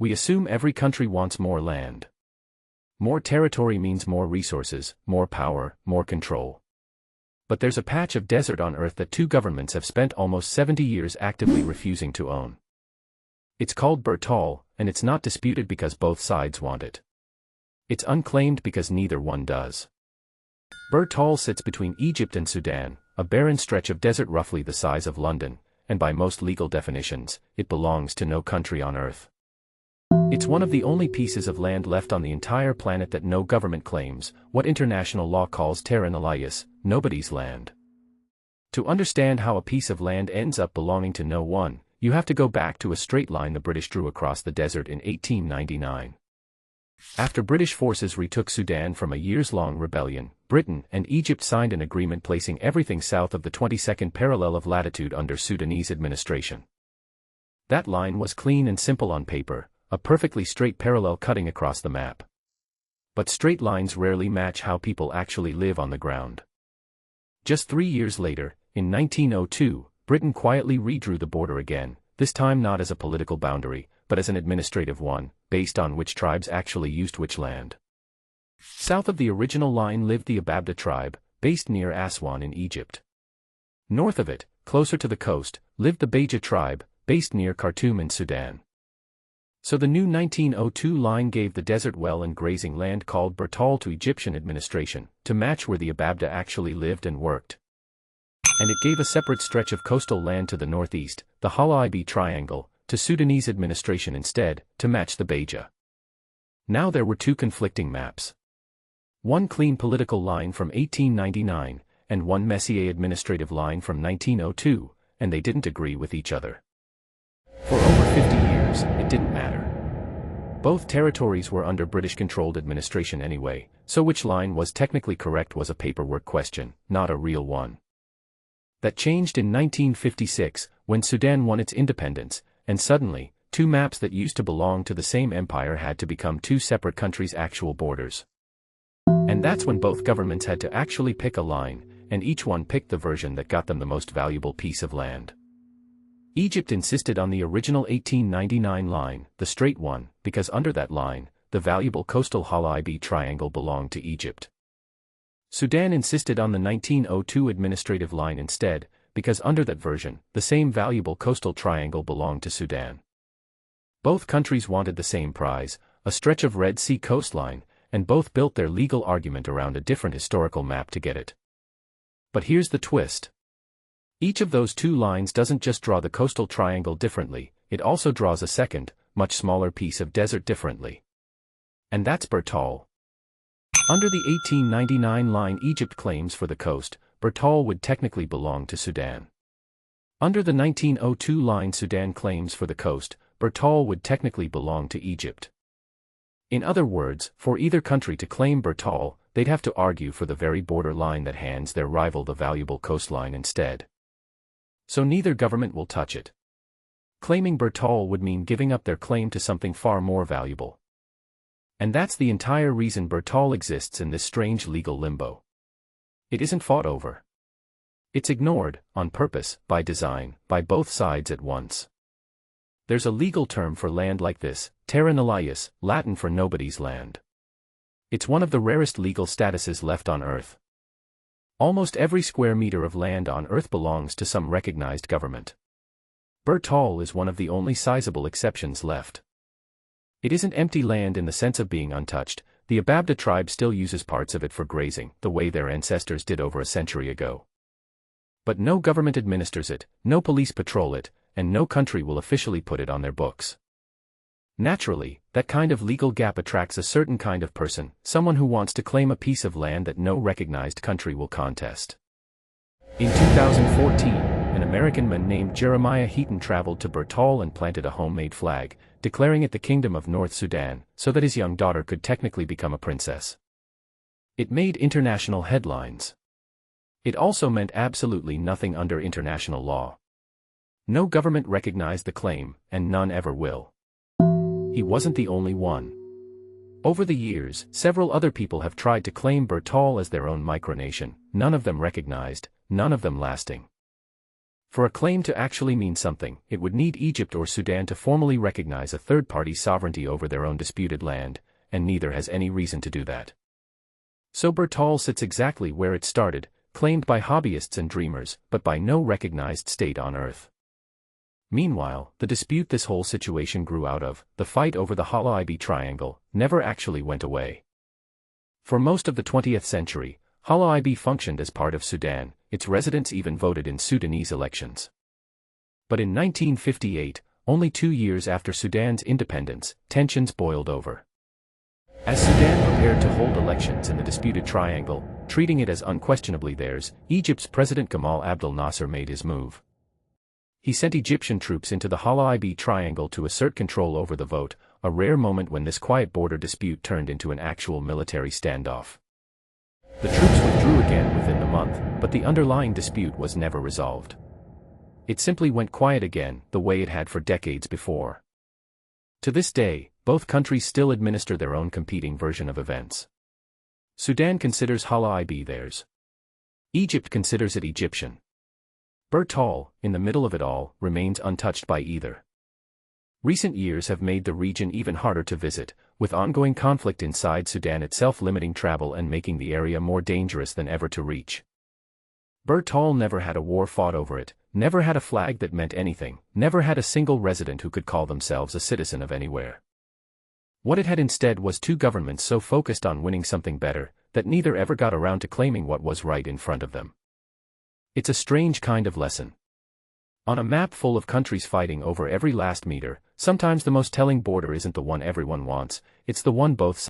We assume every country wants more land. More territory means more resources, more power, more control. But there's a patch of desert on Earth that two governments have spent almost 70 years actively refusing to own. It's called Bir Tawil, and it's not disputed because both sides want it. It's unclaimed because neither one does. Bir Tawil sits between Egypt and Sudan, a barren stretch of desert roughly the size of London, and by most legal definitions, it belongs to no country on Earth. It's one of the only pieces of land left on the entire planet that no government claims, what international law calls Terra Nullius, nobody's land. To understand how a piece of land ends up belonging to no one, you have to go back to a straight line the British drew across the desert in 1899. After British forces retook Sudan from a years-long rebellion, Britain and Egypt signed an agreement placing everything south of the 22nd parallel of latitude under Sudanese administration. That line was clean and simple on paper, a perfectly straight parallel cutting across the map. But straight lines rarely match how people actually live on the ground. Just 3 years later, in 1902, Britain quietly redrew the border again, this time not as a political boundary, but as an administrative one, based on which tribes actually used which land. South of the original line lived the Ababda tribe, based near Aswan in Egypt. North of it, closer to the coast, lived the Beja tribe, based near Khartoum in Sudan. So the new 1902 line gave the desert well and grazing land called Bir Tawil to Egyptian administration, to match where the Ababda actually lived and worked. And it gave a separate stretch of coastal land to the northeast, the Hala'ib Triangle, to Sudanese administration instead, to match the Beja. Now there were two conflicting maps. One clean political line from 1899, and one messy administrative line from 1902, and they didn't agree with each other. For over 50 years, it didn't matter. Both territories were under British-controlled administration anyway, so which line was technically correct was a paperwork question, not a real one. That changed in 1956, when Sudan won its independence, and suddenly, two maps that used to belong to the same empire had to become two separate countries' actual borders. And that's when both governments had to actually pick a line, and each one picked the version that got them the most valuable piece of land. Egypt insisted on the original 1899 line, the straight one, because under that line, the valuable coastal Hala'ib Triangle belonged to Egypt. Sudan insisted on the 1902 administrative line instead, because under that version, the same valuable coastal triangle belonged to Sudan. Both countries wanted the same prize, a stretch of Red Sea coastline, and both built their legal argument around a different historical map to get it. But here's the twist. Each of those two lines doesn't just draw the coastal triangle differently, it also draws a second, much smaller piece of desert differently. And that's Bir Tawil. Under the 1899 line Egypt claims for the coast, Bir Tawil would technically belong to Sudan. Under the 1902 line Sudan claims for the coast, Bir Tawil would technically belong to Egypt. In other words, for either country to claim Bir Tawil, they'd have to argue for the very border line that hands their rival the valuable coastline instead. So neither government will touch it. Claiming Bir Tawil would mean giving up their claim to something far more valuable. And that's the entire reason Bir Tawil exists in this strange legal limbo. It isn't fought over. It's ignored, on purpose, by design, by both sides at once. There's a legal term for land like this, terra nullius, Latin for nobody's land. It's one of the rarest legal statuses left on Earth. Almost every square meter of land on Earth belongs to some recognized government. Bir Tawil is one of the only sizable exceptions left. It isn't empty land in the sense of being untouched, the Ababda tribe still uses parts of it for grazing, the way their ancestors did over a century ago. But no government administers it, no police patrol it, and no country will officially put it on their books. Naturally, that kind of legal gap attracts a certain kind of person, someone who wants to claim a piece of land that no recognized country will contest. In 2014, an American man named Jeremiah Heaton traveled to Bir Tawil and planted a homemade flag, declaring it the Kingdom of North Sudan, so that his young daughter could technically become a princess. It made international headlines. It also meant absolutely nothing under international law. No government recognized the claim, and none ever will. He wasn't the only one. Over the years, several other people have tried to claim Bir Tawil as their own micronation, none of them recognized, none of them lasting. For a claim to actually mean something, it would need Egypt or Sudan to formally recognize a third-party sovereignty over their own disputed land, and neither has any reason to do that. So Bir Tawil sits exactly where it started, claimed by hobbyists and dreamers, but by no recognized state on Earth. Meanwhile, the dispute this whole situation grew out of, the fight over the Hala'ib Triangle, never actually went away. For most of the 20th century, Hala'ib functioned as part of Sudan, its residents even voted in Sudanese elections. But in 1958, only 2 years after Sudan's independence, tensions boiled over. As Sudan prepared to hold elections in the disputed triangle, treating it as unquestionably theirs, Egypt's President Gamal Abdel Nasser made his move. He sent Egyptian troops into the Hala'ib Triangle to assert control over the vote, a rare moment when this quiet border dispute turned into an actual military standoff. The troops withdrew again within the month, but the underlying dispute was never resolved. It simply went quiet again, the way it had for decades before. To this day, both countries still administer their own competing version of events. Sudan considers Hala'ib theirs. Egypt considers it Egyptian. Bir Tawil, in the middle of it all, remains untouched by either. Recent years have made the region even harder to visit, with ongoing conflict inside Sudan itself limiting travel and making the area more dangerous than ever to reach. Bir Tawil never had a war fought over it, never had a flag that meant anything, never had a single resident who could call themselves a citizen of anywhere. What it had instead was two governments so focused on winning something better, that neither ever got around to claiming what was right in front of them. It's a strange kind of lesson. On a map full of countries fighting over every last meter, sometimes the most telling border isn't the one everyone wants, it's the one both sides